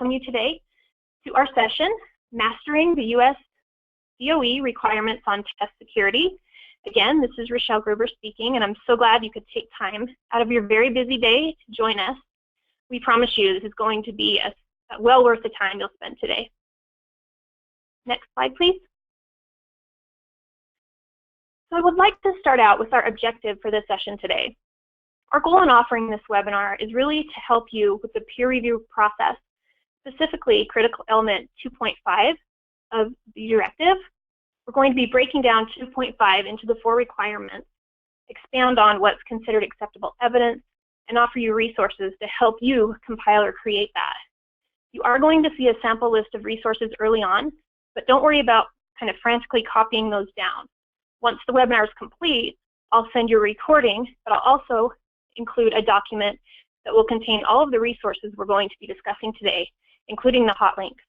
welcome you today to our session, Mastering the U.S. DOE Requirements on Test Security. Again, this is Rochelle Gruber speaking, and I'm so glad you could take time out of your very busy day to join us. We promise you this is going to be well worth the time you'll spend today. Next slide, please. So I would like to start out with our objective for this session today. Our goal in offering this webinar is really to help you with the peer review process, specifically Critical Element 2.5 of the Directive. We're going to be breaking down 2.5 into the 4 requirements, expand on what's considered acceptable evidence, and offer you resources to help you compile or create that. You are going to see a sample list of resources early on, but don't worry about kind of frantically copying those down. Once the webinar is complete, I'll send you a recording, but I'll also include a document that will contain all of the resources we're going to be discussing today, including the hot links.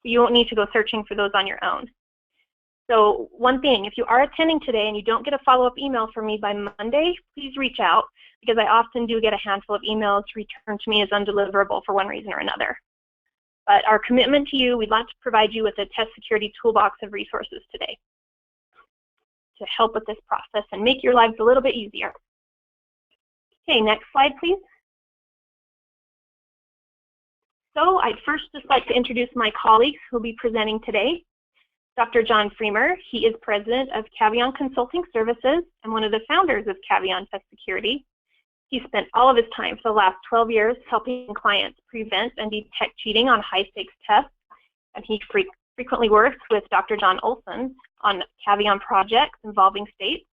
So you won't need to go searching for those on your own. So one thing, if you are attending today and you don't get a follow-up email from me by Monday, please reach out, because I often do get a handful of emails returned to me as undeliverable for one reason or another. But our commitment to you, we'd like to provide you with a test security toolbox of resources today to help with this process and make your lives a little bit easier. Okay, next slide, please. So I'd first just like to introduce my colleagues who will be presenting today. Dr. John Freemer, he is president of Caveon Consulting Services and one of the founders of Caveon Test Security. He spent all of his time for the last 12 years helping clients prevent and detect cheating on high-stakes tests, and he frequently works with Dr. John Olson on Caveon projects involving states.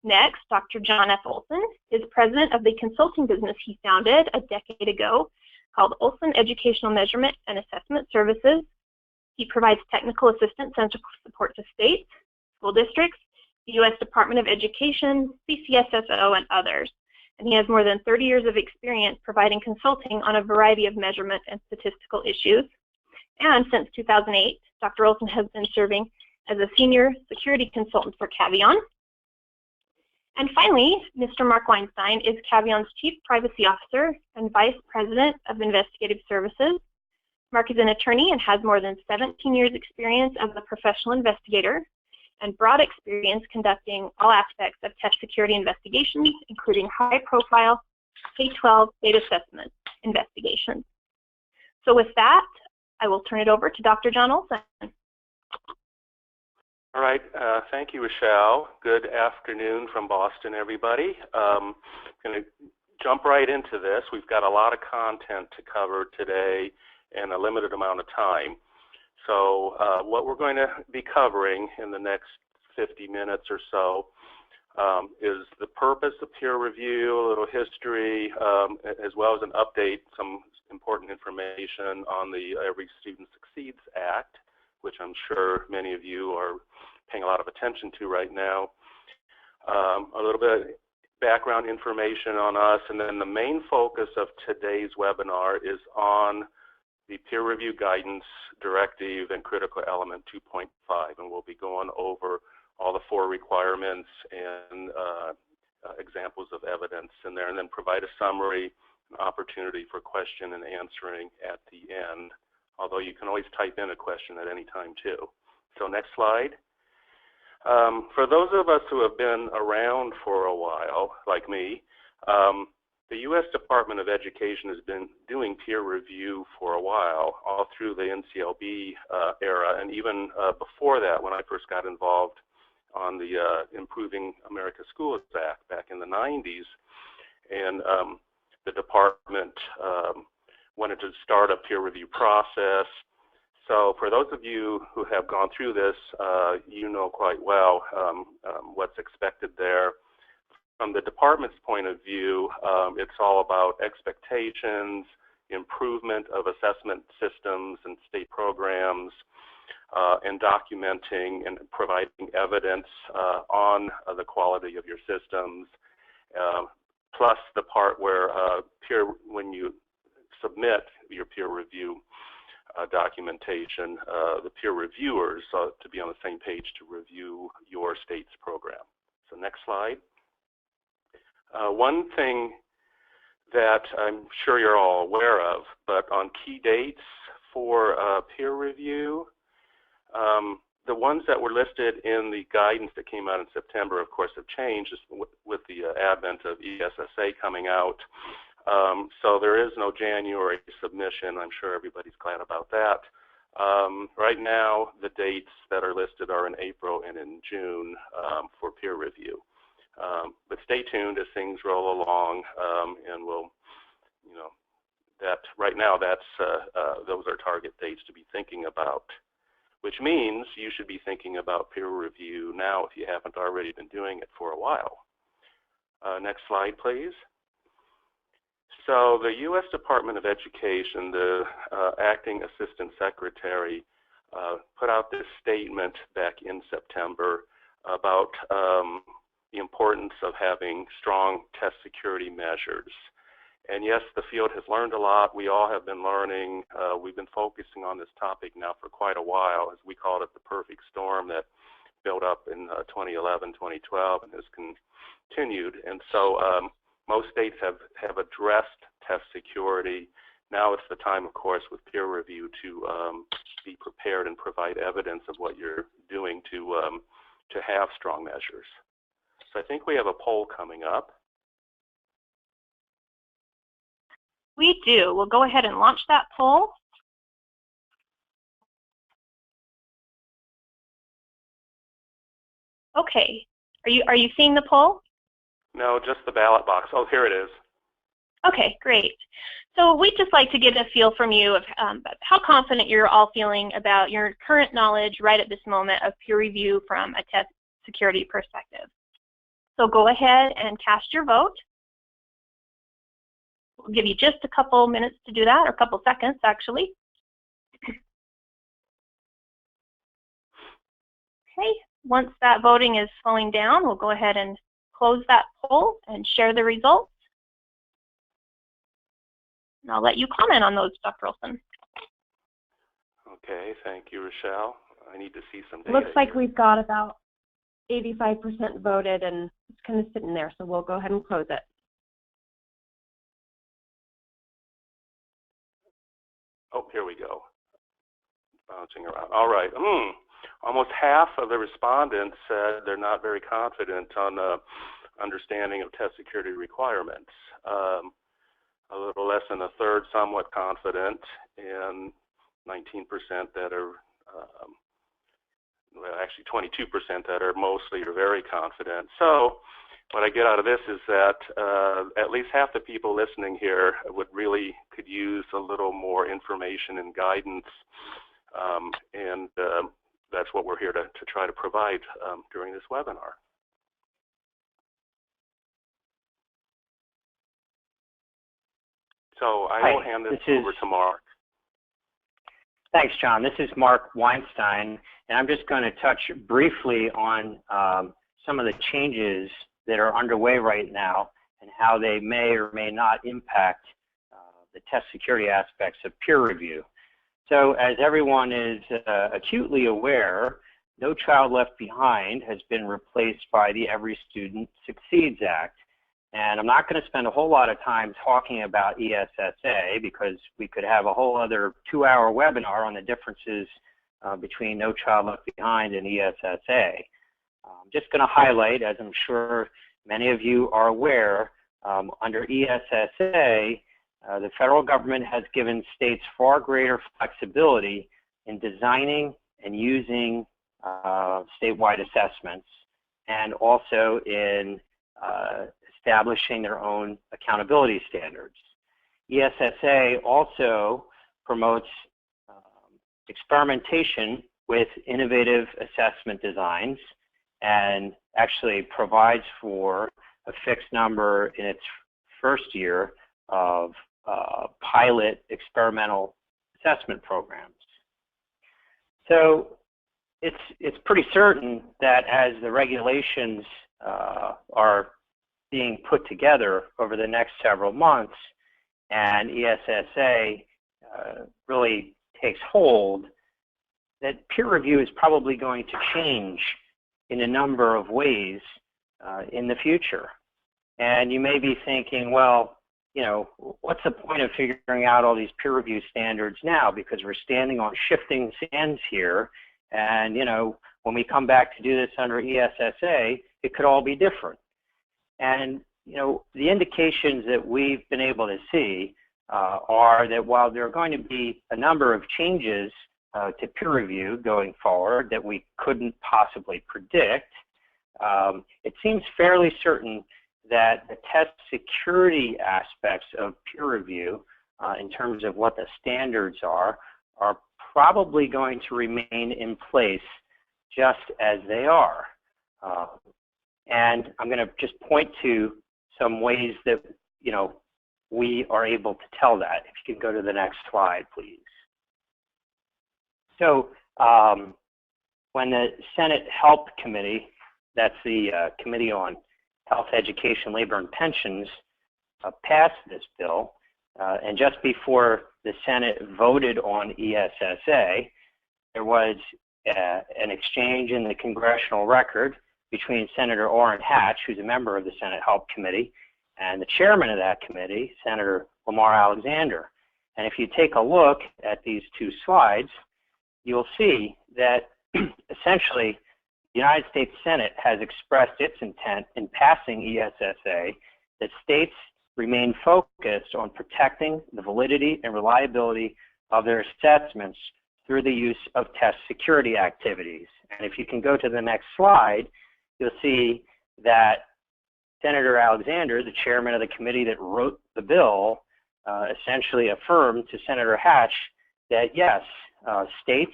Next, Dr. John F. Olson is president of the consulting business he founded a decade ago called Olson Educational Measurement and Assessment Services. He provides technical assistance and support to states, school districts, the U.S. Department of Education, CCSSO, and others. And he has more than 30 years of experience providing consulting on a variety of measurement and statistical issues. And since 2008, Dr. Olson has been serving as a senior security consultant for Caveon. And finally, Mr. Mark Weinstein is Caveon's Chief Privacy Officer and Vice President of Investigative Services. Mark is an attorney and has more than 17 years experience as a professional investigator and broad experience conducting all aspects of test security investigations, including high-profile K-12 data assessment investigations. So with that, I will turn it over to Dr. John Olson. All right, thank you, Rochelle. Good afternoon from Boston, everybody. I'm going to jump right into this. We've got a lot of content to cover today and a limited amount of time. So what we're going to be covering in the next 50 minutes or so is the purpose of peer review, a little history, as well as an update, some important information on the Every Student Succeeds Act, which I'm sure many of you are paying a lot of attention to right now. A little bit of background information on us, and then the main focus of today's webinar is on the peer review guidance, directive, and critical element 2.5, and we'll be going over all the 4 requirements and examples of evidence in there, and then provide a summary, an opportunity for question and answering at the end, although you can always type in a question at any time too. So next slide. For those of us who have been around for a while, like me, the U.S. Department of Education has been doing peer review for a while, all through the NCLB era, and even before that, when I first got involved on the Improving America Schools Act back in the 90s. And the department wanted to start a peer review process. So for those of you who have gone through this, you know quite well what's expected there. From the department's point of view, it's all about expectations, improvement of assessment systems and state programs, and documenting and providing evidence on the quality of your systems, plus the part where when you submit your peer review documentation, the peer reviewers to be on the same page to review your state's program. So next slide. One thing that I'm sure you're all aware of, but on key dates for peer review, the ones that were listed in the guidance that came out in September, of course, have changed with the advent of ESSA coming out. So there is no January submission. I'm sure everybody's glad about that. Right now, the dates that are listed are in April and in June for peer review. But stay tuned as things roll along, and we'll, that right now those are target dates to be thinking about, which means you should be thinking about peer review now if you haven't already been doing it for a while. Next slide, please. So the U.S. Department of Education, the acting assistant secretary, put out this statement back in September about the importance of having strong test security measures. And yes, the field has learned a lot. We all have been learning. We've been focusing on this topic now for quite a while, as we called it the perfect storm that built up in 2011, 2012, and has continued. And so most states have addressed test security. Now it's the time, of course, with peer review to be prepared and provide evidence of what you're doing to have strong measures. So I think we have a poll coming up. We do. We'll go ahead and launch that poll. Okay. Are you seeing the poll? No, just the ballot box. Oh, here it is. Okay, great. So we'd just like to get a feel from you of how confident you're all feeling about your current knowledge right at this moment of peer review from a test security perspective. So go ahead and cast your vote. We'll give you just a couple minutes to do that, or a couple seconds, actually. Okay, once that voting is slowing down, we'll go ahead and close that poll and share the results. And I'll let you comment on those, Dr. Olson. Okay, thank you, Rochelle. I need to see some data. Looks like we've got about 85% voted, and it's kind of sitting there, so we'll go ahead and close it. Oh, here we go. Bouncing around. All right. Almost half of the respondents said they're not very confident on understanding of test security requirements. A little less than a third somewhat confident, and 19% that are, well, actually 22% that are mostly or very confident. So what I get out of this is that at least half the people listening here could use a little more information and guidance, and that's what we're here to try to provide during this webinar. So I will hand this over to Mark. Thanks, John. This is Mark Weinstein, and I'm just going to touch briefly on some of the changes that are underway right now and how they may or may not impact the test security aspects of peer review. So as everyone is acutely aware, No Child Left Behind has been replaced by the Every Student Succeeds Act. And I'm not going to spend a whole lot of time talking about ESSA because we could have a whole other 2-hour webinar on the differences between No Child Left Behind and ESSA. I'm just going to highlight, as I'm sure many of you are aware, under ESSA, the federal government has given states far greater flexibility in designing and using statewide assessments, and also in establishing their own accountability standards. ESSA also promotes experimentation with innovative assessment designs and actually provides for a fixed number in its first year of pilot experimental assessment programs. So it's pretty certain that as the regulations are being put together over the next several months and ESSA really takes hold, that peer review is probably going to change in a number of ways in the future. And you may be thinking, well, you know, what's the point of figuring out all these peer review standards now? Because we're standing on shifting sands here. And, you know, when we come back to do this under ESSA, it could all be different. And, you know, the indications that we've been able to see are that while there are going to be a number of changes to peer review going forward that we couldn't possibly predict, it seems fairly certain that the test security aspects of peer review in terms of what the standards are probably going to remain in place just as they are. And I'm going to just point to some ways that, you know, we are able to tell that. If you can go to the next slide, please. So when the Senate Help Committee, that's the Committee on Health, Education, Labor, and Pensions, passed this bill, and just before the Senate voted on ESSA, there was an exchange in the congressional record between Senator Orrin Hatch, who's a member of the Senate Help Committee, and the chairman of that committee, Senator Lamar Alexander. And if you take a look at these two slides, you'll see that essentially the United States Senate has expressed its intent in passing ESSA that states remain focused on protecting the validity and reliability of their assessments through the use of test security activities. And if you can go to the next slide, you'll see that Senator Alexander, the chairman of the committee that wrote the bill, essentially affirmed to Senator Hatch that yes, states,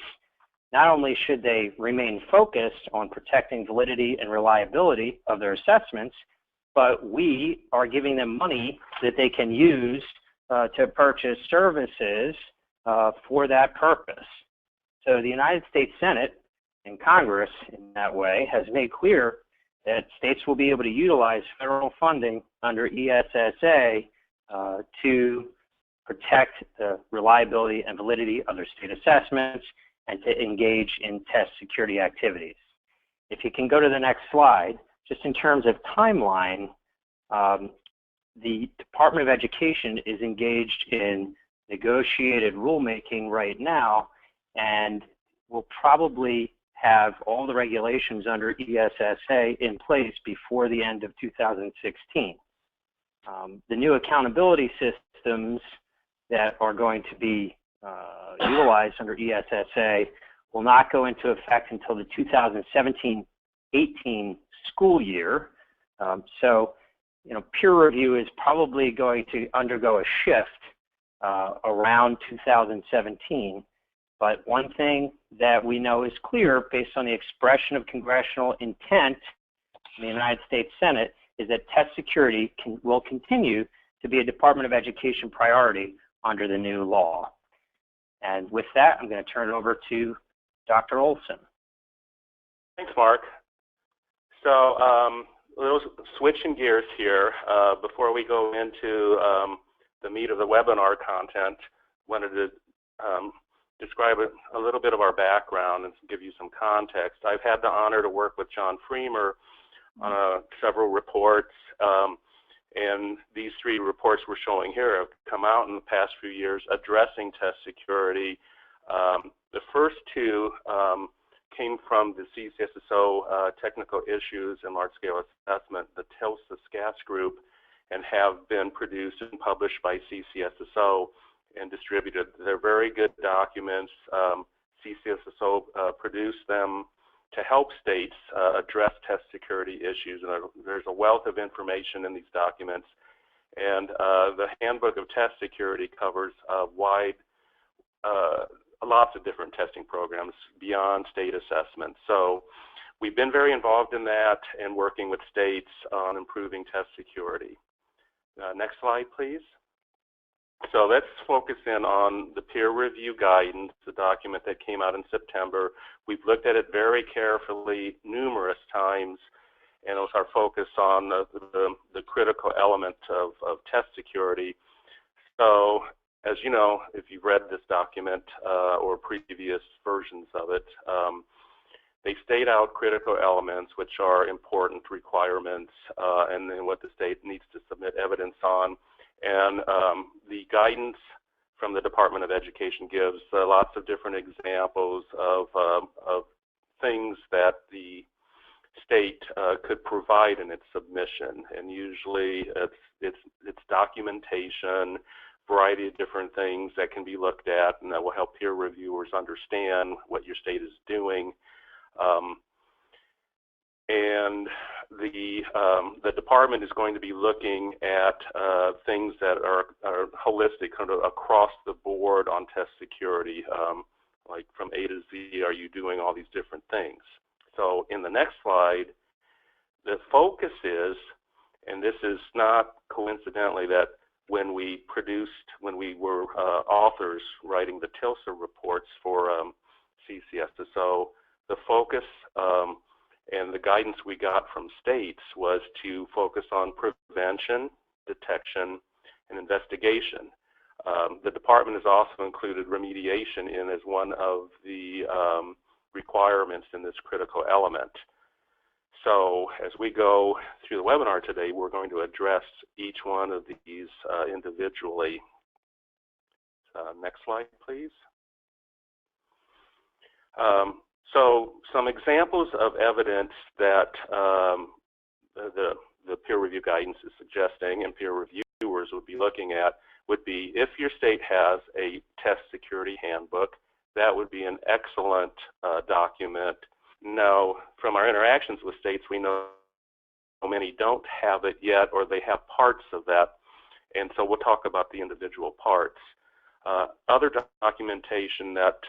not only should they remain focused on protecting validity and reliability of their assessments, but we are giving them money that they can use to purchase services for that purpose. So the United States Senate and Congress in that way has made clear that states will be able to utilize federal funding under ESSA to protect the reliability and validity of their state assessments and to engage in test security activities. If you can go to the next slide, just in terms of timeline, the Department of Education is engaged in negotiated rulemaking right now, and will probably have all the regulations under ESSA in place before the end of 2016. The new accountability systems that are going to be utilized under ESSA will not go into effect until the 2017-18 school year. So, you know, peer review is probably going to undergo a shift around 2017. But one thing that we know is clear based on the expression of congressional intent in the United States Senate is that test security will continue to be a Department of Education priority under the new law. And with that, I'm going to turn it over to Dr. Olson. Thanks, Mark. So a little switching gears here. Before we go into the meat of the webinar content, wanted to describe a little bit of our background and give you some context. I've had the honor to work with John Freemer on several reports, and these three reports we're showing here have come out in the past few years addressing test security. The first two came from the CCSSO Technical Issues and Large-Scale Assessment, the TILSA SCAS group, and have been produced and published by CCSSO and distributed. They're very good documents. CCSSO produced them to help states address test security issues, and there's a wealth of information in these documents. And the Handbook of Test Security covers lots of different testing programs beyond state assessment. So we've been very involved in that and working with states on improving test security. Next slide, please. So let's focus in on the peer review guidance, the document that came out in September. We've looked at it very carefully numerous times, and it was our focus on the critical element of test security. So as you know, if you've read this document or previous versions of it, they state out critical elements, which are important requirements, and then what the state needs to submit evidence on. And the guidance from the Department of Education gives lots of different examples of things that the state could provide in its submission, and usually it's documentation, variety of different things that can be looked at, and that will help peer reviewers understand what your state is doing. And the department is going to be looking at things that are holistic, kind of across the board on test security, like from A to Z. Are you doing all these different things? So in the next slide, the focus is, and this is not coincidentally that when we were authors writing the TILSA reports for CCSSO, the focus and the guidance we got from states was to focus on prevention, detection, and investigation. The department has also included remediation in as one of the requirements in this critical element. So as we go through the webinar today, we're going to address each one of these individually. Next slide, please. So some examples of evidence that the peer review guidance is suggesting and peer reviewers would be looking at would be if your state has a test security handbook, that would be an excellent document. Now, from our interactions with states, we know many don't have it yet, or they have parts of that, and so we'll talk about the individual parts. Other documentation that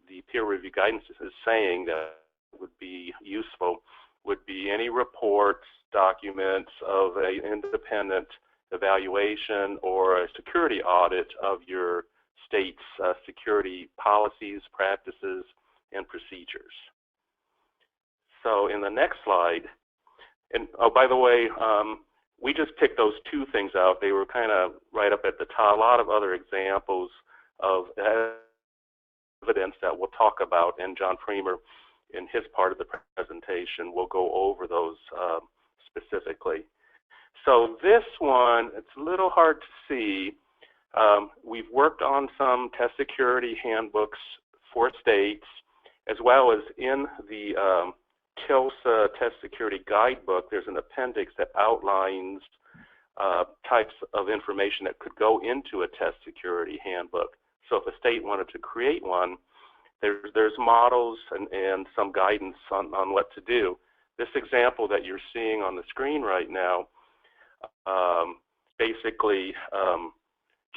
the peer review guidance is saying that would be useful would be any reports, documents of an independent evaluation or a security audit of your state's security policies, practices, and procedures. So in the next slide, and oh, by the way, we just picked those two things out. They were kind of right up at the top. A lot of other examples of evidence that we'll talk about, and John Freemer, in his part of the presentation, will go over those specifically. So this one, it's a little hard to see. We've worked on some test security handbooks for states, as well as in the TILSA Test Security Guidebook, there's an appendix that outlines types of information that could go into a test security handbook. So if a state wanted to create one, there's models and some guidance on what to do. This example that you're seeing on the screen right now basically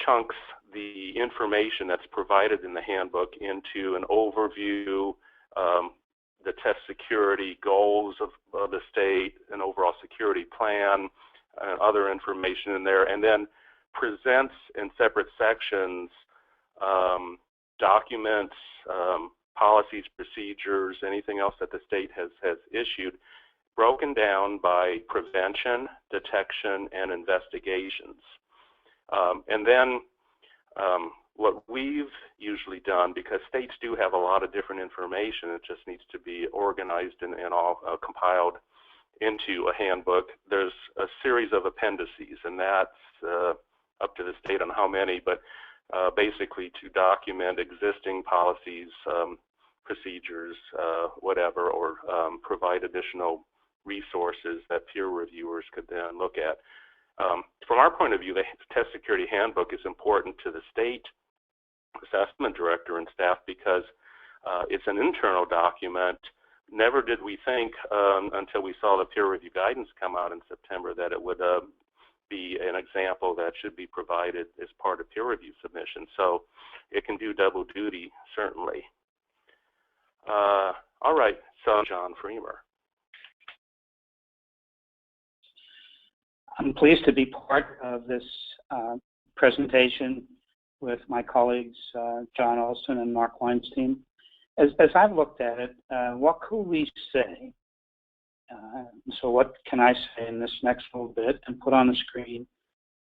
chunks the information that's provided in the handbook into an overview, the test security goals of the state, an overall security plan, and other information in there, and then presents in separate sections documents, policies, procedures, anything else that the state has issued, broken down by prevention, detection, and investigations. And then what we've usually done, because states do have a lot of different information, it just needs to be organized and all compiled into a handbook. There's a series of appendices, and that's up to the state on how many, but basically to document existing policies, procedures, whatever, or provide additional resources that peer reviewers could then look at. From our point of view, the Test Security Handbook is important to the state assessment director and staff because it's an internal document. Never did we think until we saw the peer review guidance come out in September that it would be an example that should be provided as part of peer review submission. So it can do double duty, certainly. All right, so John Freemer. I'm pleased to be part of this presentation with my colleagues, John Olson and Mark Weinstein. As I've looked at it, what could we say? So what can I say in this next little bit and put on the screen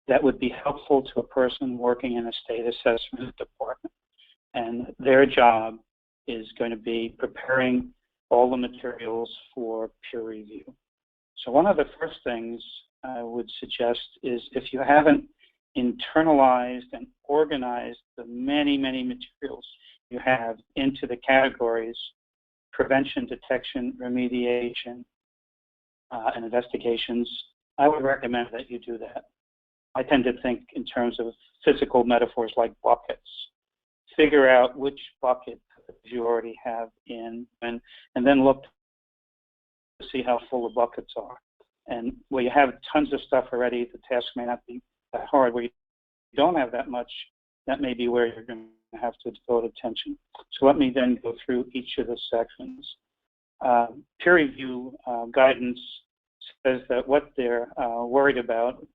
that would be helpful to a person working in a state assessment department? And their job is going to be preparing all the materials for peer review. So one of the first things I would suggest is if you haven't internalized and organized the many, many materials you have into the categories prevention, detection, remediation, and investigations, I would recommend that you do that. I tend to think in terms of physical metaphors like buckets. Figure out which bucket you already have in, and then look to see how full the buckets are. And where you have tons of stuff already, the task may not be that hard. Where you don't have that much, that may be where you're going to have to devote attention. So let me then go through each of the sections. Peer review guidance says that what they're worried about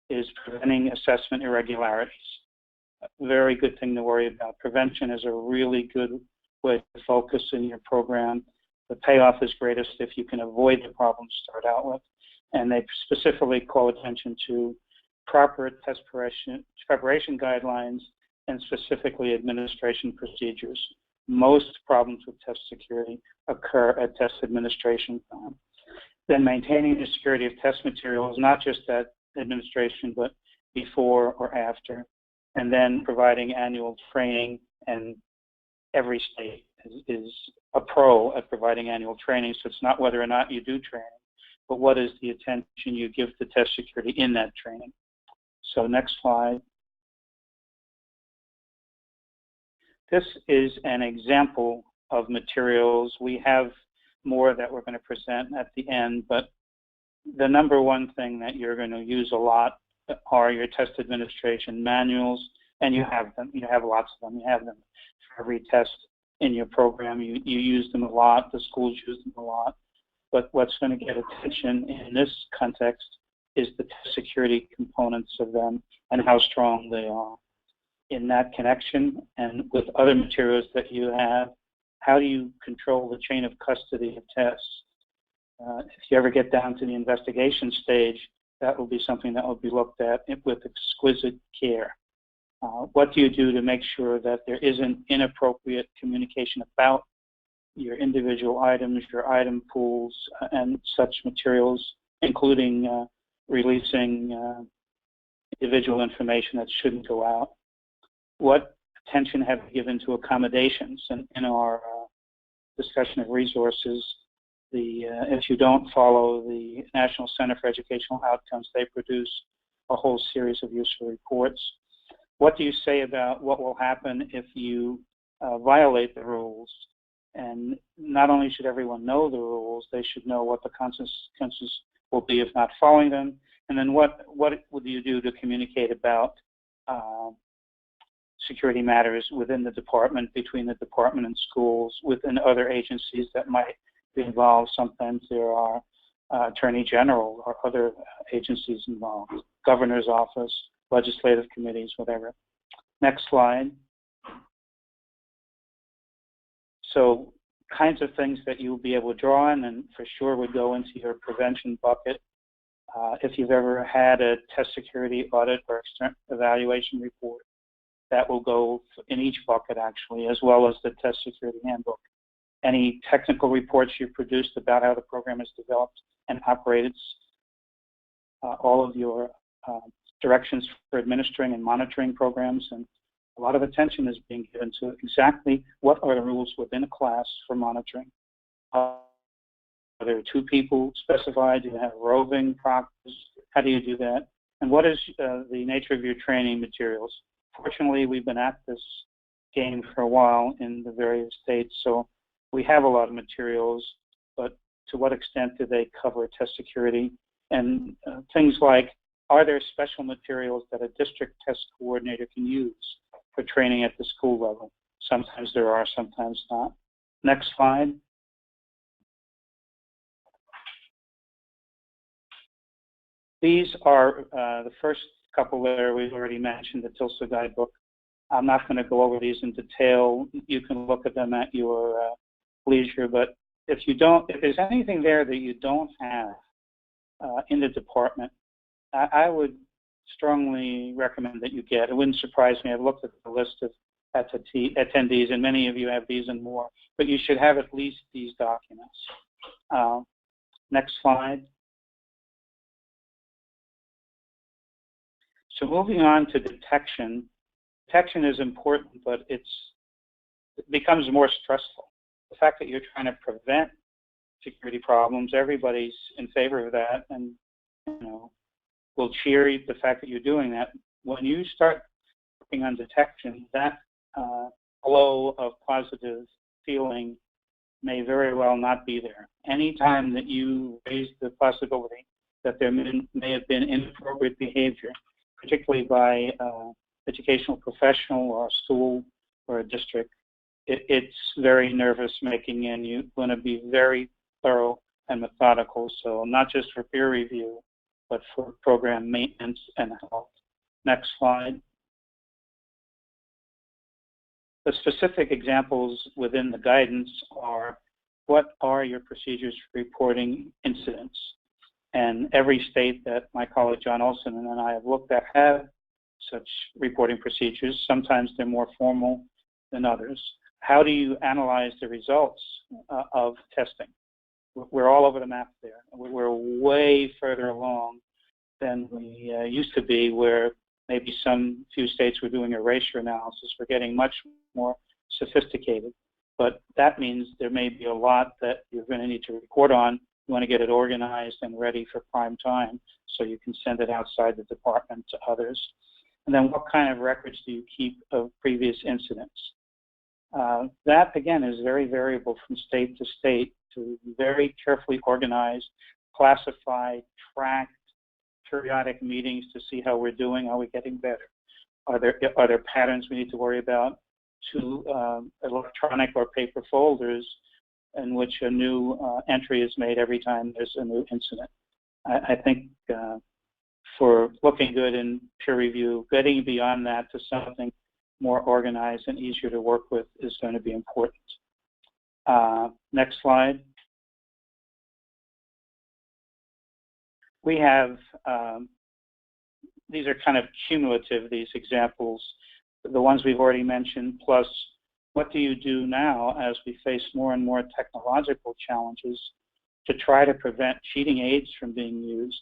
is preventing assessment irregularities. A very good thing to worry about. Prevention is a really good way to focus in your program. The payoff is greatest if you can avoid the problem to start out with. And they specifically call attention to proper test preparation guidelines and specifically administration procedures. Most problems with test security occur at test administration time. Then maintaining the security of test materials, not just at administration, but before or after. And then providing annual training, and every state is a pro at providing annual training, so it's not whether or not you do training, but what is the attention you give to test security in that training. So next slide. This is an example of materials. We have more that we're going to present at the end, but the number one thing that you're going to use a lot are your test administration manuals, and you have them. You have lots of them. You have them for every test in your program. You use them a lot. The schools use them a lot. But what's going to get attention in this context is the test security components of them and how strong they are. In that connection and with other materials that you have, how do you control the chain of custody of tests? If you ever get down to the investigation stage, that will be something that will be looked at with exquisite care. What do you do to make sure that there isn't inappropriate communication about your individual items, your item pools, and such materials, including releasing individual information that shouldn't go out? What attention have you given to accommodations? And in our discussion of resources, if you don't follow the National Center for Educational Outcomes, they produce a whole series of useful reports. What do you say about what will happen if you violate the rules? And not only should everyone know the rules, they should know what the consequences will be if not following them. And then what would you do to communicate about security matters within the department, between the department and schools, within other agencies that might be involved? Sometimes there are Attorney General or other agencies involved, Governor's Office, legislative committees, whatever. Next slide. So kinds of things that you'll be able to draw on, and for sure would go into your prevention bucket. If you've ever had a test security audit or external evaluation report, that will go in each bucket actually, as well as the test security handbook. Any technical reports you produced about how the program is developed and operated, all of your directions for administering and monitoring programs, and a lot of attention is being given to exactly what are the rules within a class for monitoring. Are there 2 people specified? Do you have roving proctors? How do you do that? And what is the nature of your training materials? Fortunately, we've been at this game for a while in the various states, so we have a lot of materials, but to what extent do they cover test security? And things like, are there special materials that a district test coordinator can use for training at the school level? Sometimes there are, sometimes not. Next slide. These are the first couple there we've already mentioned, the TILSA guidebook. I'm not going to go over these in detail. You can look at them at your leisure, but if there's anything there that you don't have in the department, I would strongly recommend that you get. It wouldn't surprise me. I've looked at the list of attendees, and many of you have these and more, but you should have at least these documents. Next slide. So moving on to detection. Detection is important, but it becomes more stressful. The fact that you're trying to prevent security problems, everybody's in favor of that, and will cheer the fact that you're doing that. When you start working on detection, that flow of positive feeling may very well not be there. Anytime that you raise the possibility that there may have been inappropriate behavior, particularly by educational professional or a school or a district, it's very nervous making, and you want to be very thorough and methodical. So not just for peer review, but for program maintenance and health. Next slide. The specific examples within the guidance are, what are your procedures for reporting incidents? And every state that my colleague John Olson and I have looked at have such reporting procedures. Sometimes they're more formal than others. How do you analyze the results of testing? We're all over the map there. We're way further along than we used to be, where maybe some few states were doing erasure analysis. We're getting much more sophisticated. But that means there may be a lot that you're going to need to report on. You want to get it organized and ready for prime time so you can send it outside the department to others. And then what kind of records do you keep of previous incidents? That, again, is very variable from state to state, to very carefully organized, classified, tracked, periodic meetings to see how we're doing. Are we getting better? Are there patterns we need to worry about? To electronic or paper folders in which a new entry is made every time there's a new incident. I think for looking good in peer review, getting beyond that to something more organized and easier to work with is going to be important. Next slide. We have, these are kind of cumulative, these examples, the ones we've already mentioned, plus what do you do now as we face more and more technological challenges to try to prevent cheating aids from being used?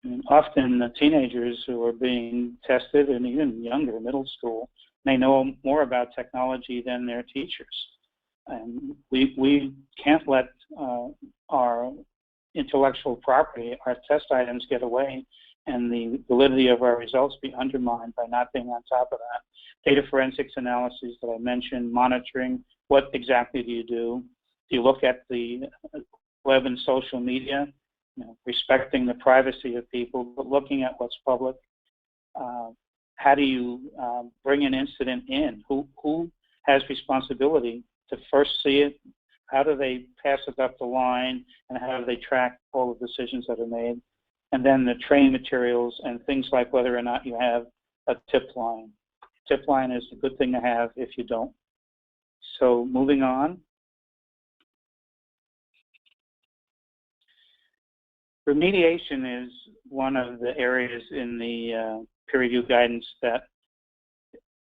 And often the teenagers who are being tested, and even younger, middle school, may know more about technology than their teachers. And we can't let our intellectual property, our test items, get away and the validity of our results be undermined by not being on top of that. Data forensics analysis that I mentioned, monitoring, what exactly do you do? Do you look at the web and social media, respecting the privacy of people, but looking at what's public? How do you bring an incident in? Who has responsibility to first see it? How do they pass it up the line? And how do they track all the decisions that are made? And then the training materials and things like whether or not you have a tip line. Tip line is a good thing to have if you don't. So moving on. Remediation is one of the areas in the peer review guidance that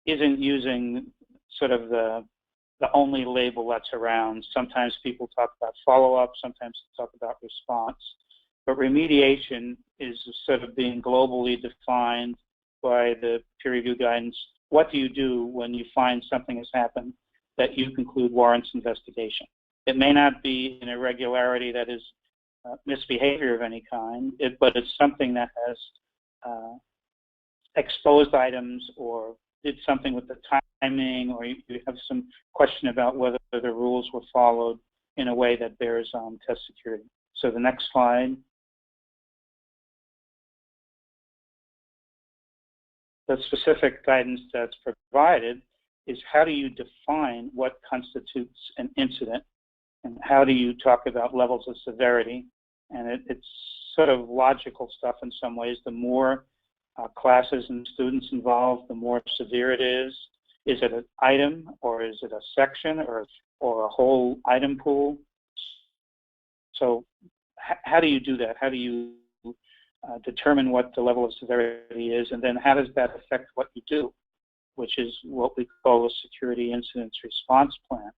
isn't using sort of the only label that's around. Sometimes people talk about follow-up, sometimes talk about response. But remediation is sort of being globally defined by the peer review guidance. What do you do when you find something has happened that you conclude warrants investigation? It may not be an irregularity that is misbehavior of any kind, but it's something that has exposed items or did something with the timing, or you have some question about whether the rules were followed in a way that bears on test security. So the next slide. The specific guidance that's provided is how do you define what constitutes an incident, and how do you talk about levels of severity? And it's sort of logical stuff in some ways. The more classes and students involved, the more severe it is. Is it an item, or is it a section, or a whole item pool? So how do you do that? How do you determine what the level of severity is, and then how does that affect what you do, which is what we call a security incidents response plan.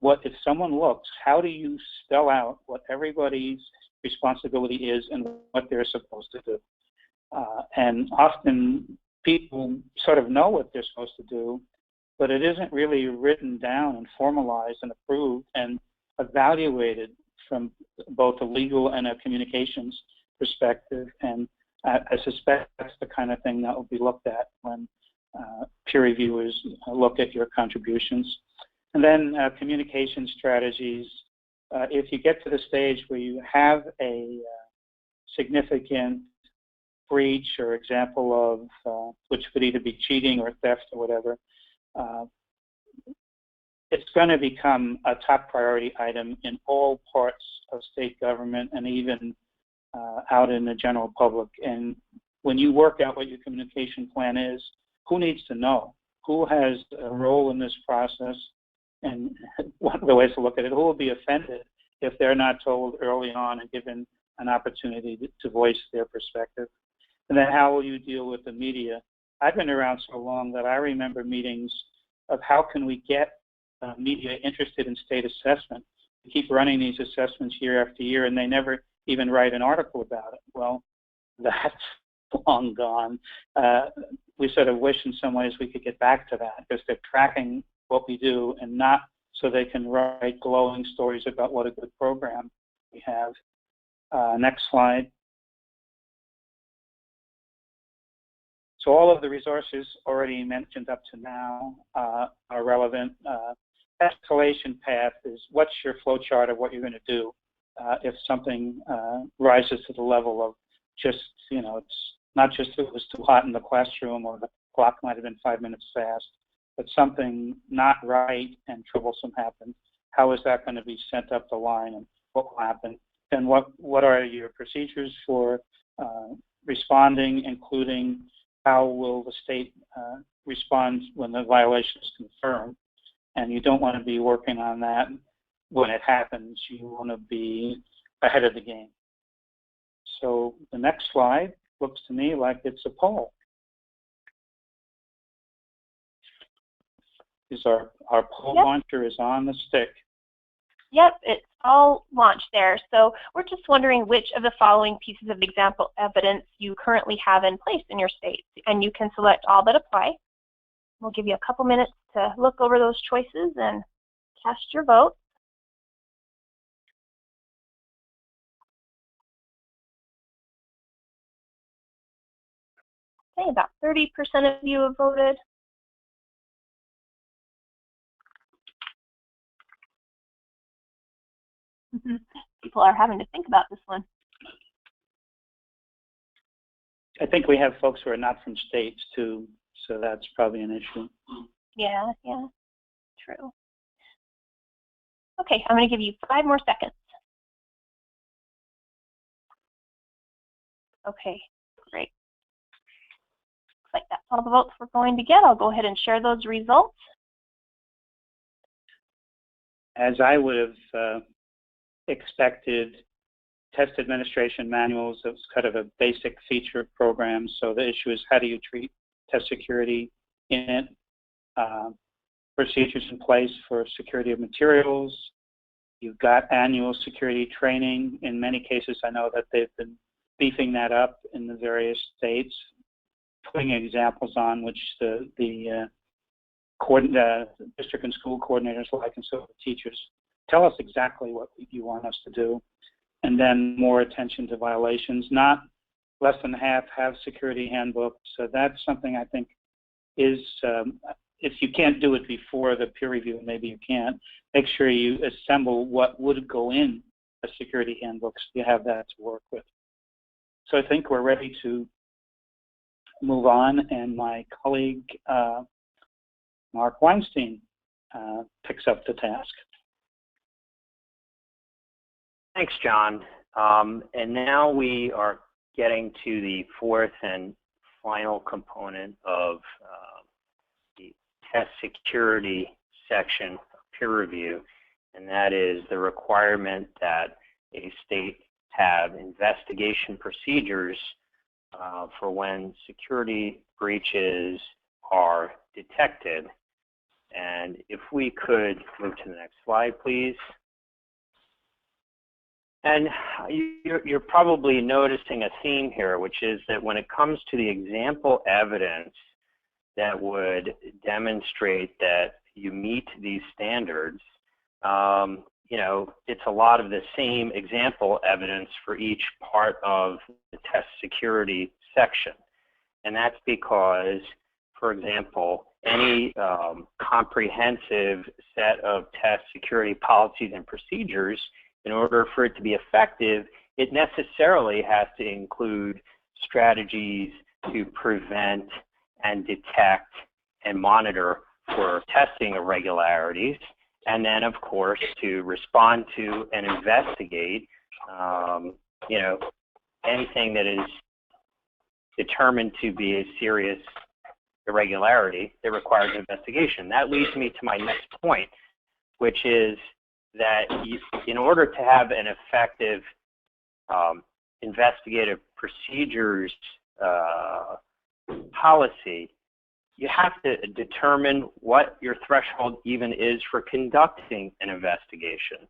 What if someone looks, how do you spell out what everybody's responsibility is and what they're supposed to do? And often people sort of know what they're supposed to do, but it isn't really written down and formalized and approved and evaluated from both a legal and a communications perspective. And I suspect that's the kind of thing that will be looked at when peer reviewers look at your contributions. And then communication strategies. If you get to the stage where you have a significant breach or example of which could either be cheating or theft or whatever, it's going to become a top priority item in all parts of state government and even out in the general public. And when you work out what your communication plan is, who needs to know? Who has a role in this process? And one of the ways to look at it, who will be offended if they're not told early on and given an opportunity to voice their perspective? And then how will you deal with the media? I've been around so long that I remember meetings of how can we get media interested in state assessment. We keep running these assessments year after year, and they never even write an article about it. Well, that's long gone. We sort of wish in some ways we could get back to that, because they're tracking what we do and not so they can write glowing stories about what a good program we have. Next slide. So all of the resources already mentioned up to now are relevant. Escalation path is what's your flow chart of what you're going to do if something rises to the level of just, you know, it's not just it was too hot in the classroom or the clock might have been 5 minutes fast, but something not right and troublesome happened. How is that going to be sent up the line and what will happen? And what are your procedures for responding, including how will the state respond when the violation is confirmed? And you don't want to be working on that when it happens. You want to be ahead of the game. So the next slide looks to me like it's a poll. Our poll launcher is on the stick. Yep, it's all launched there. So we're just wondering which of the following pieces of example evidence you currently have in place in your state. And you can select all that apply. We'll give you a couple minutes to look over those choices and cast your vote. Okay, about 30% of you have voted. People are having to think about this one. I think we have folks who are not from states too, so that's probably an issue. Yeah, true. Okay, I'm going to give you 5 more seconds. Okay, great. Looks like that's all the votes we're going to get. I'll go ahead and share those results. As I would have expected, test administration manuals is kind of a basic feature program. So the issue is how do you treat test security in it? Procedures in place for security of materials. You've got annual security training. In many cases, I know that they've been beefing that up in the various states, putting examples on which the district and school coordinators like, and so the teachers tell us exactly what you want us to do. And then more attention to violations. Not less than half have security handbooks. So that's something I think is, if you can't do it before the peer review, maybe you can't, make sure you assemble what would go in a security handbook so you have that to work with. So I think we're ready to move on, and my colleague, Mark Weinstein, picks up the task. Thanks, John. And now we are getting to the fourth and final component of the test security section of peer review, and that is the requirement that a state have investigation procedures for when security breaches are detected. And if we could move to the next slide, please. And you're probably noticing a theme here, which is that when it comes to the example evidence that would demonstrate that you meet these standards, you know, it's a lot of the same example evidence for each part of the test security section. And that's because, for example, any comprehensive set of test security policies and procedures, in order for it to be effective, it necessarily has to include strategies to prevent and detect and monitor for testing irregularities, and then, of course, to respond to and investigate, you know, anything that is determined to be a serious irregularity that requires investigation. That leads me to my next point, which is that in order to have an effective investigative procedures policy, you have to determine what your threshold even is for conducting an investigation.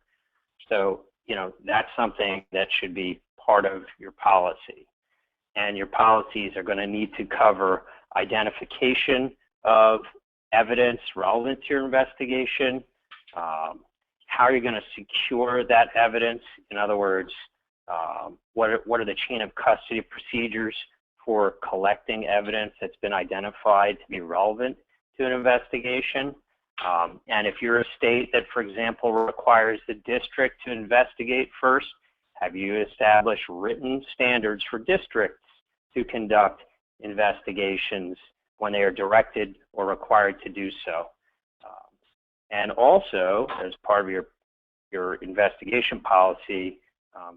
So, you know, that's something that should be part of your policy. And your policies are going to need to cover identification of evidence relevant to your investigation, how are you going to secure that evidence? In other words, what are the chain of custody procedures for collecting evidence that's been identified to be relevant to an investigation? And if you're a state that, for example, requires the district to investigate first, have you established written standards for districts to conduct investigations when they are directed or required to do so? And also, as part of your investigation policy,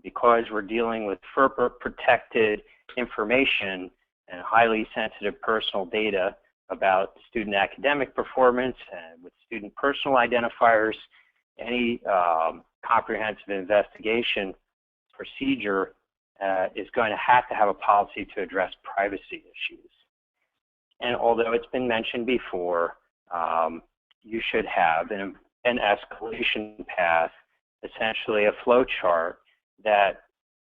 because we're dealing with FERPA-protected information and highly sensitive personal data about student academic performance and with student personal identifiers, any comprehensive investigation procedure is going to have a policy to address privacy issues. And although it's been mentioned before, you should have an escalation path, essentially a flow chart that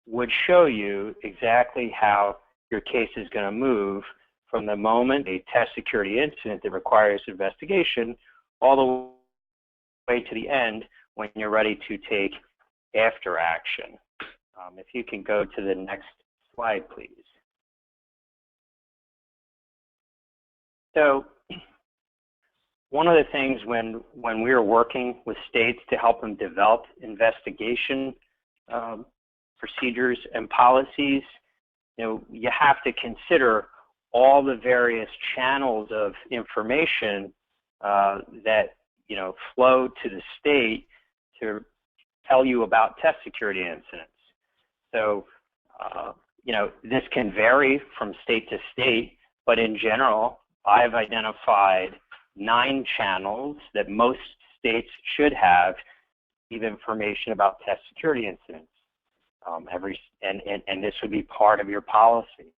would show you exactly how your case is going to move from the moment a test security incident that requires investigation all the way to the end when you're ready to take after action. If you can go to the next slide, please. So one of the things when we were working with states to help them develop investigation procedures and policies, you know, you have to consider all the various channels of information that, you know, flow to the state to tell you about test security incidents. So, you know, this can vary from state to state, but in general, I've identified 9 channels that most states should have information about test security incidents. And this would be part of your policy.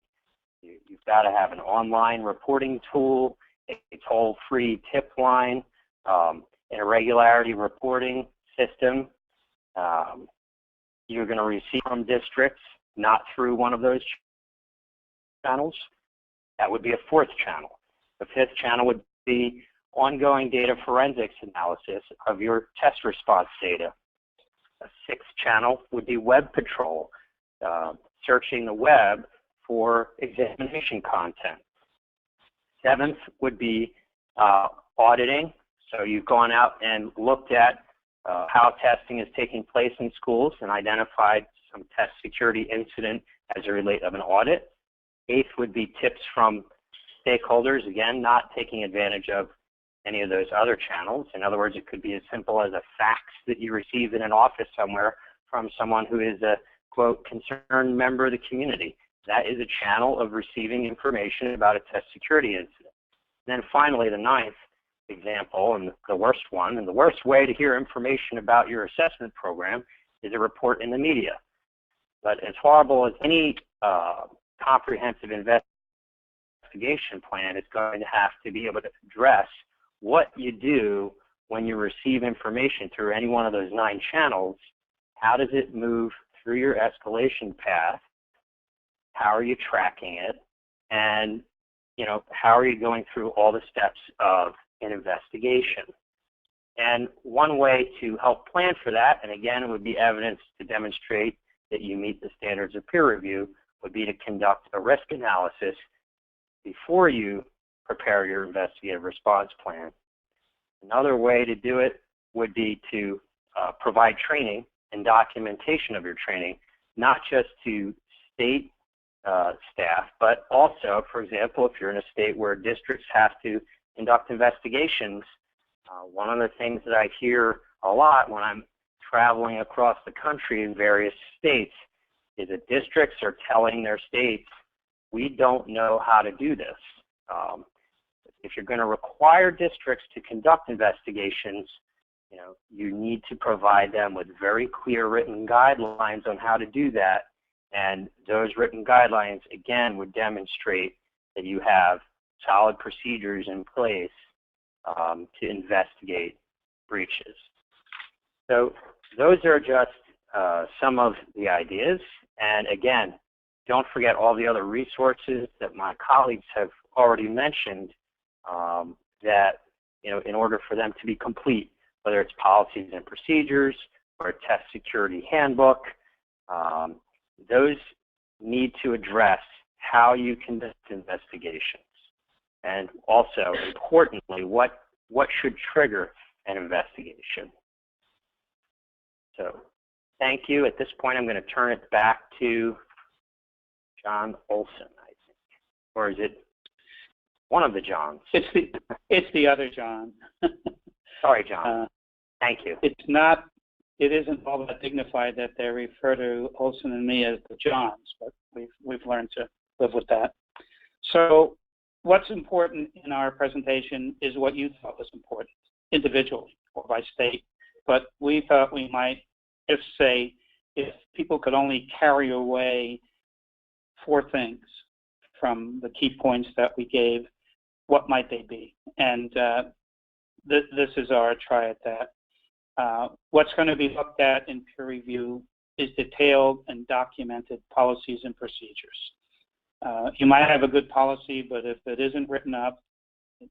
You've got to have an online reporting tool, a toll-free tip line, an irregularity reporting system. You're going to receive from districts, not through one of those channels. That would be a 4th channel. The 5th channel would be ongoing data forensics analysis of your test response data. A 6th channel would be web patrol, searching the web for examination content. 7th would be auditing. So you've gone out and looked at how testing is taking place in schools and identified some test security incident as a result of an audit. 8th would be tips from stakeholders, again, not taking advantage of any of those other channels. In other words, it could be as simple as a fax that you receive in an office somewhere from someone who is a, quote, concerned member of the community. That is a channel of receiving information about a test security incident. And then finally, the 9th example, and the worst one, and the worst way to hear information about your assessment program is a report in the media. But as horrible as any comprehensive investigation plan is going to have to be able to address what you do when you receive information through any one of those 9 channels. How does it move through your escalation path, how are you tracking it, and how are you going through all the steps of an investigation. And one way to help plan for that, and again, it would be evidence to demonstrate that you meet the standards of peer review, would be to conduct a risk analysis before you prepare your investigative response plan. Another way to do it would be to provide training and documentation of your training, not just to state staff, but also, for example, if you're in a state where districts have to conduct investigations, one of the things that I hear a lot when I'm traveling across the country in various states is that districts are telling their states, we don't know how to do this. If you're going to require districts to conduct investigations, you need to provide them with very clear written guidelines on how to do that. And those written guidelines, again, would demonstrate that you have solid procedures in place to investigate breaches. So those are just some of the ideas. And again, don't forget all the other resources that my colleagues have already mentioned that, in order for them to be complete, whether it's policies and procedures or a test security handbook, those need to address how you conduct investigations. And also, importantly, what should trigger an investigation. So, thank you. At this point, I'm going to turn it back to John Olson, I think. Or is it one of the Johns? It's the other John. Sorry, John. Thank you. It isn't all that dignified that they refer to Olson and me as the Johns, but we've learned to live with that. So what's important in our presentation is what you thought was important, individually or by state. But we thought we might just say, if people could only carry away 4 things from the key points that we gave, what might they be? And this is our try at that. What's going to be looked at in peer review is detailed and documented policies and procedures. You might have a good policy, but if it isn't written up,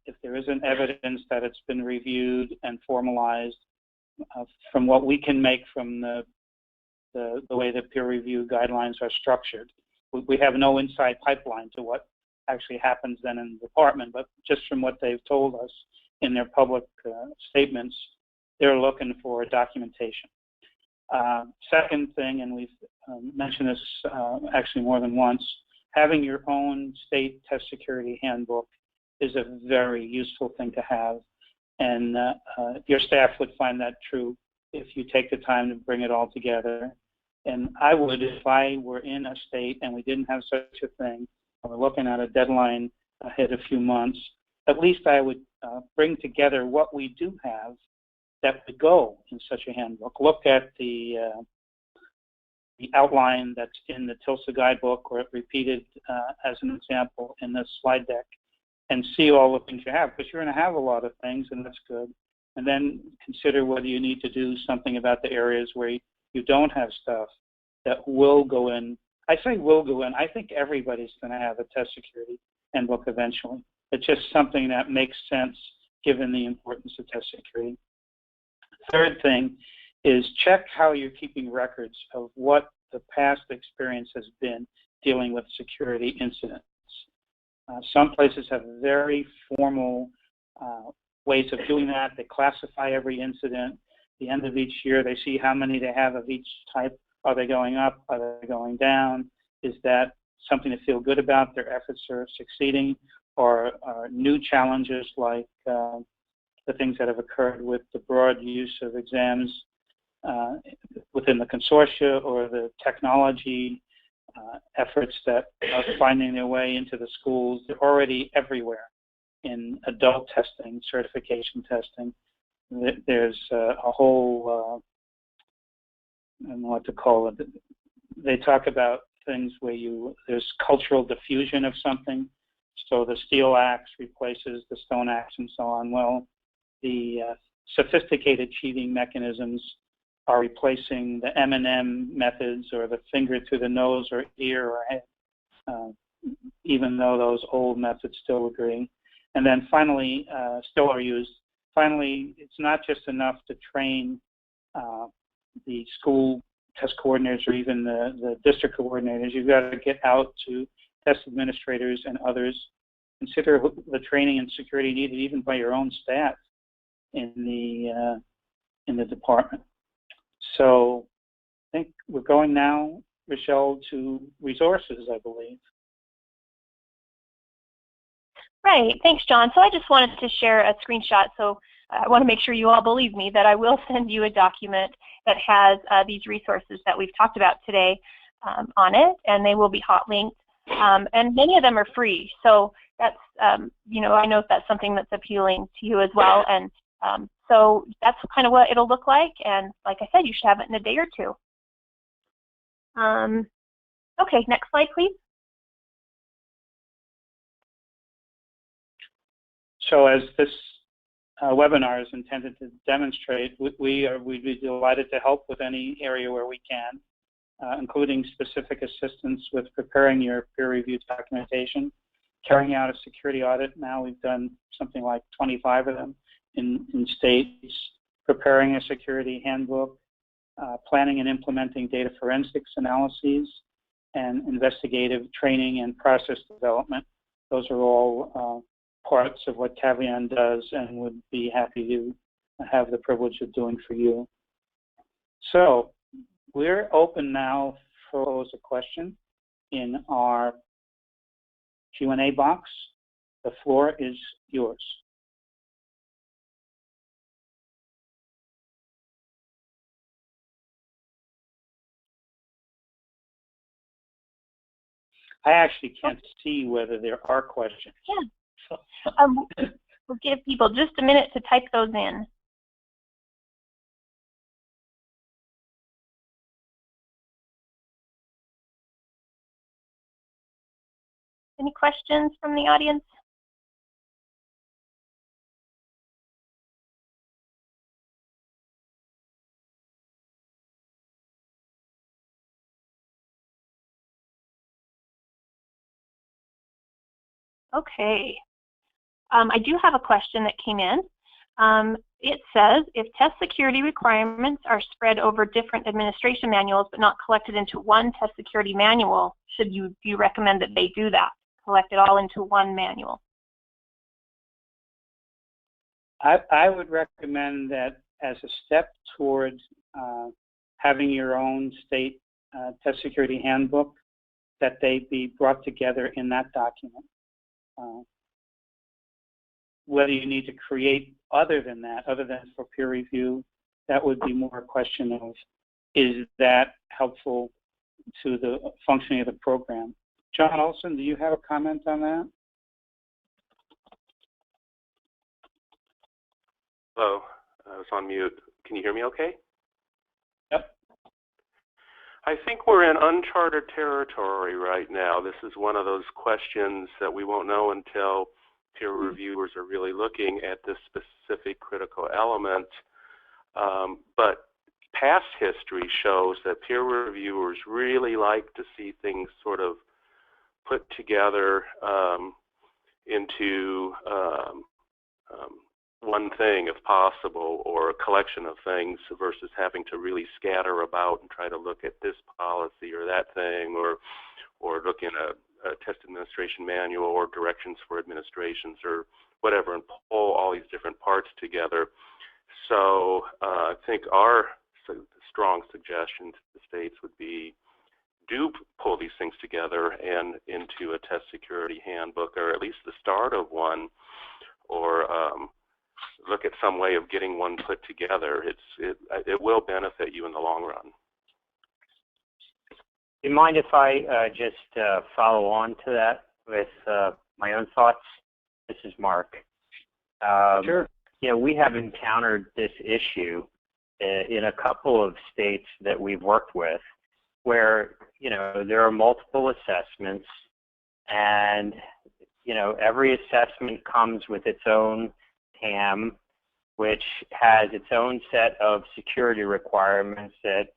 if there isn't evidence that it's been reviewed and formalized, from what we can make from the way the peer review guidelines are structured, we have no inside pipeline to what actually happens then in the department, but just from what they've told us in their public statements, they're looking for documentation. Second thing, and we've mentioned this actually more than once, having your own state test security handbook is a very useful thing to have. And your staff would find that true if you take the time to bring it all together. And I would, if I were in a state and we didn't have such a thing, and we're looking at a deadline ahead a few months, at least I would bring together what we do have that would go in such a handbook. Look at the outline that's in the TILSA guidebook, or repeated as an example in this slide deck, and see all the things you have, because you're going to have a lot of things, and that's good. And then consider whether you need to do something about the areas where you don't have stuff that will go in. I say will go in. I think everybody's going to have a test security handbook eventually. It's just something that makes sense given the importance of test security. Third thing is check how you're keeping records of what the past experience has been dealing with security incidents. Some places have very formal ways of doing that. They classify every incident. At the end of each year, they see how many they have of each type. Are they going up? Are they going down? Is that something to feel good about? Their efforts are succeeding? Or new challenges like the things that have occurred with the broad use of exams within the consortia, or the technology efforts that are finding their way into the schools. They're already everywhere in adult testing, certification testing. There's a whole, I don't know what to call it. They talk about things where there's cultural diffusion of something. So the steel axe replaces the stone axe and so on. Well, the sophisticated cheating mechanisms are replacing the M&M methods or the finger to the nose or ear or head, even though those old methods still agree. And then finally, still are used. Finally, it's not just enough to train the school test coordinators or even the district coordinators. You've got to get out to test administrators and others. Consider the training and security needed even by your own staff in the department. So I think we're going now, Rochelle, to resources, I believe. Right, thanks, John. So I just wanted to share a screenshot. So I want to make sure you all believe me that I will send you a document that has these resources that we've talked about today on it, and they will be hot linked. And many of them are free. So that's, you know, I know that's something that's appealing to you as well. And so that's kind of what it'll look like. And like I said, you should have it in a day or two. Okay, next slide, please. So as this webinar is intended to demonstrate, we'd be delighted to help with any area where we can, including specific assistance with preparing your peer-reviewed documentation, carrying out a security audit. Now we've done something like 25 of them in states, preparing a security handbook, planning and implementing data forensics analyses, and investigative training and process development. Those are all parts of what Caveon does and would be happy to have the privilege of doing for you. So we're open now for pose a question in our Q&A box. The floor is yours. I actually can't see whether there are questions. Yeah. We'll give people just a minute to type those in. Any questions from the audience? Okay. I do have a question that came in. It says, if test security requirements are spread over different administration manuals but not collected into one test security manual, do you recommend that they do that, collect it all into one manual? I would recommend that as a step towards having your own state test security handbook, that they be brought together in that document. Whether you need to create other than for peer review, that would be more a question of, is that helpful to the functioning of the program? John Olson, do you have a comment on that? Hello, I was on mute. Can you hear me okay? Yep. I think we're in uncharted territory right now. This is one of those questions that we won't know until peer reviewers are really looking at this specific critical element. But past history shows that peer reviewers really like to see things sort of put together into one thing if possible, or a collection of things, versus having to really scatter about and try to look at this policy or that thing, or look in a test administration manual or directions for administrations or whatever, and pull all these different parts together. So I think our strong suggestion to the states would be, do pull these things together and into a test security handbook, or at least the start of one, or look at some way of getting one put together. It will benefit you in the long run. Do you mind if I just follow on to that with my own thoughts? This is Mark. Sure. You know, we have encountered this issue in a couple of states that we've worked with, where, you know, there are multiple assessments, and, you know, every assessment comes with its own TAM, which has its own set of security requirements that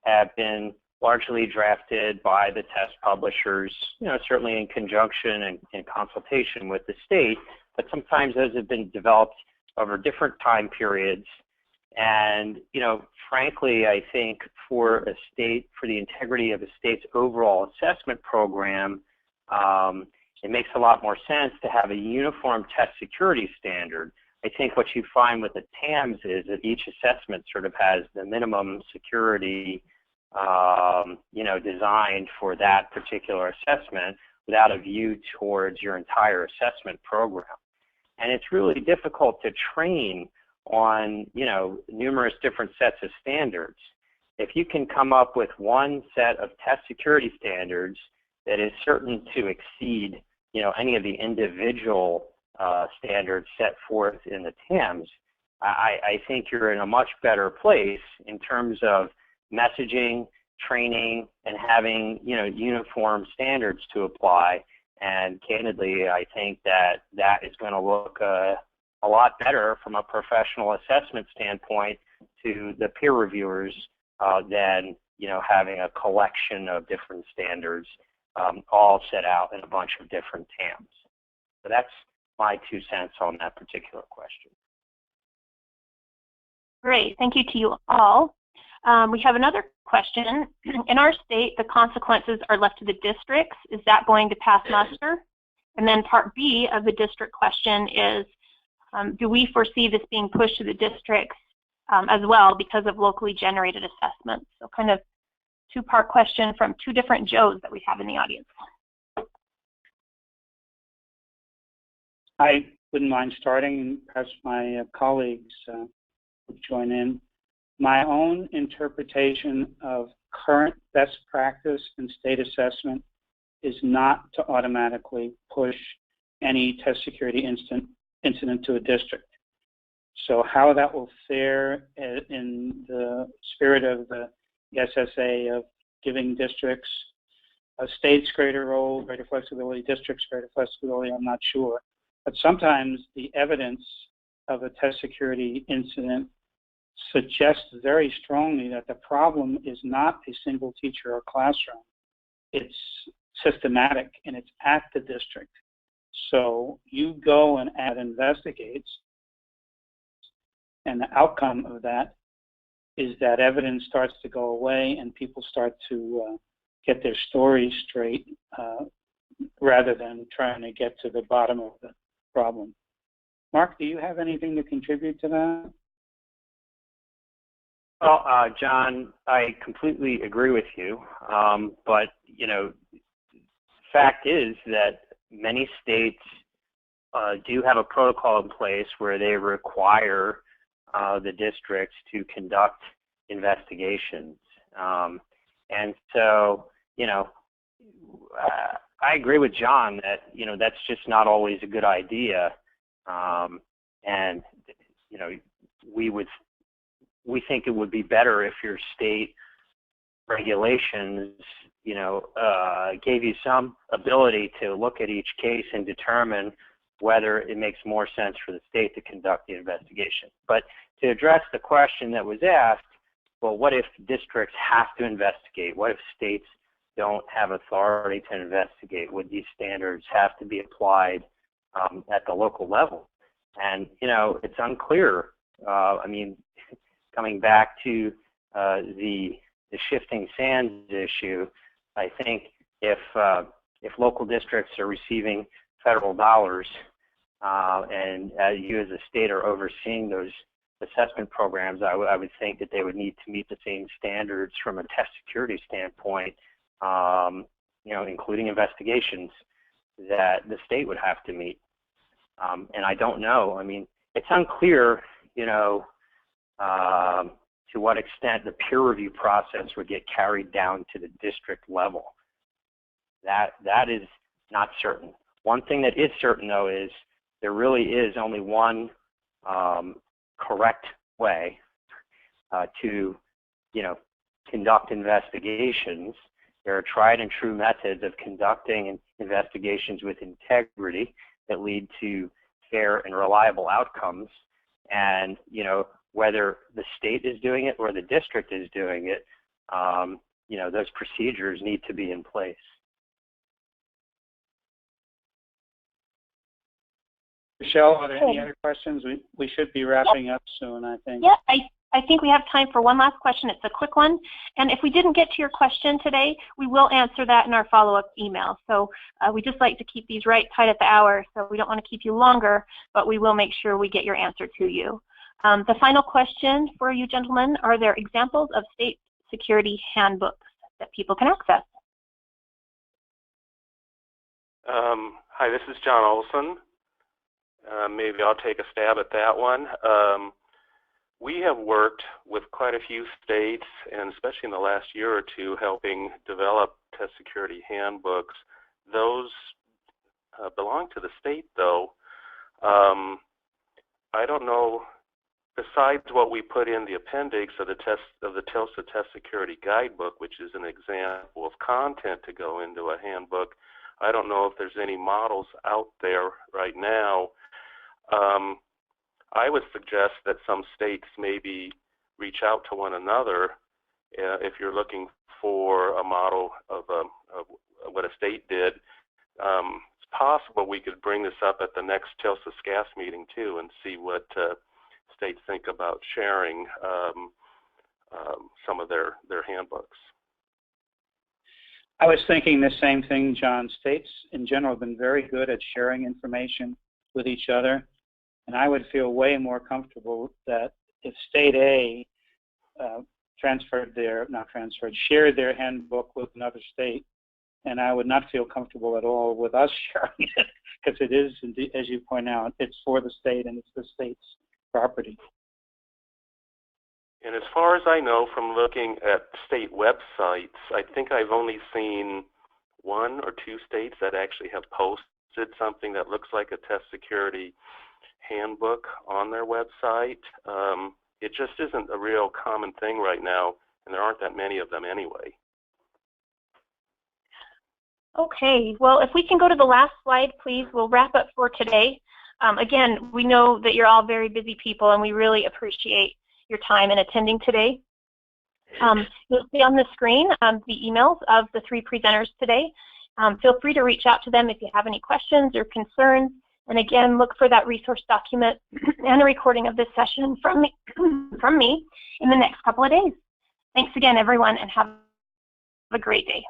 have been largely drafted by the test publishers, certainly in conjunction and in consultation with the state, but sometimes those have been developed over different time periods. And, frankly, I think for a state, for the integrity of a state's overall assessment program, it makes a lot more sense to have a uniform test security standard. I think what you find with the TAMs is that each assessment sort of has the minimum security, designed for that particular assessment without a view towards your entire assessment program. And it's really difficult to train on, numerous different sets of standards. If you can come up with one set of test security standards that is certain to exceed, any of the individual standards set forth in the TAMs, I think you're in a much better place in terms of messaging, training, and having, uniform standards to apply. And candidly, I think that that is going to look a lot better from a professional assessment standpoint to the peer reviewers than, having a collection of different standards all set out in a bunch of different TAMs. So that's my 2 cents on that particular question. Great, thank you to you all. We have another question. In our state, the consequences are left to the districts. Is that going to pass muster? And then part B of the district question is, do we foresee this being pushed to the districts as well because of locally generated assessments? So kind of 2-part question from 2 different Joes that we have in the audience. I wouldn't mind starting, and perhaps my colleagues would join in. My own interpretation of current best practice in state assessment is not to automatically push any test security incident to a district. So how that will fare in the spirit of the ESSA of giving districts, states greater role, greater flexibility, districts greater flexibility, I'm not sure. But sometimes the evidence of a test security incident suggests very strongly that the problem is not a single teacher or classroom. It's systematic and it's at the district. So you go and add investigates, and the outcome of that is that evidence starts to go away and people start to get their stories straight rather than trying to get to the bottom of the problem. Mark, do you have anything to contribute to that? Well, John, I completely agree with you, but, fact is that many states do have a protocol in place where they require the districts to conduct investigations. And so, I agree with John that, that's just not always a good idea. And, we think it would be better if your state regulations, gave you some ability to look at each case and determine whether it makes more sense for the state to conduct the investigation. But to address the question that was asked, well, what if districts have to investigate? What if states don't have authority to investigate? Would these standards have to be applied at the local level? And, it's unclear. Coming back to the shifting sands issue, I think if local districts are receiving federal dollars and you as a state are overseeing those assessment programs, I would think that they would need to meet the same standards from a test security standpoint, including investigations that the state would have to meet. And I don't know. It's unclear, to what extent the peer review process would get carried down to the district level. That is not certain. One thing that is certain, though, is there really is only one correct way to, conduct investigations. There are tried and true methods of conducting investigations with integrity that lead to fair and reliable outcomes. And, you know, whether the state is doing it or the district is doing it, you know, those procedures need to be in place. Michelle, are there any other questions? We should be wrapping up soon, I think. Yeah, I think we have time for one last question. It's a quick one. And if we didn't get to your question today, we will answer that in our follow-up email. So we just like to keep these right tight at the hour, so we don't want to keep you longer, but we will make sure we get your answer to you. The final question for you gentlemen, are there examples of state security handbooks that people can access? Hi, this is John Olson. Maybe I'll take a stab at that one. We have worked with quite a few states, and especially in the last year or two, helping develop test security handbooks. Those belong to the state, though. I don't know, besides what we put in the appendix of the TILSA Test Security Guidebook, which is an example of content to go into a handbook, I don't know if there's any models out there right now. I would suggest that some states maybe reach out to one another if you're looking for a model of what a state did. It's possible we could bring this up at the next TILSA SCAS meeting too and see what states think about sharing some of their handbooks. I was thinking the same thing, John. States in general have been very good at sharing information with each other. And I would feel way more comfortable that if State A shared their handbook with another state, and I would not feel comfortable at all with us sharing it, because it is, as you point out, it's for the state and it's the state's property. And as far as I know from looking at state websites, I think I've only seen 1 or 2 states that actually have posted something that looks like a test security handbook on their website. It just isn't a real common thing right now, and there aren't that many of them anyway. Okay, well, if we can go to the last slide, please, we'll wrap up for today. Again, we know that you're all very busy people, and we really appreciate your time in attending today. You'll see on the screen the emails of the 3 presenters today. Feel free to reach out to them if you have any questions or concerns. And again, look for that resource document and a recording of this session from me in the next couple of days. Thanks again, everyone, and have a great day.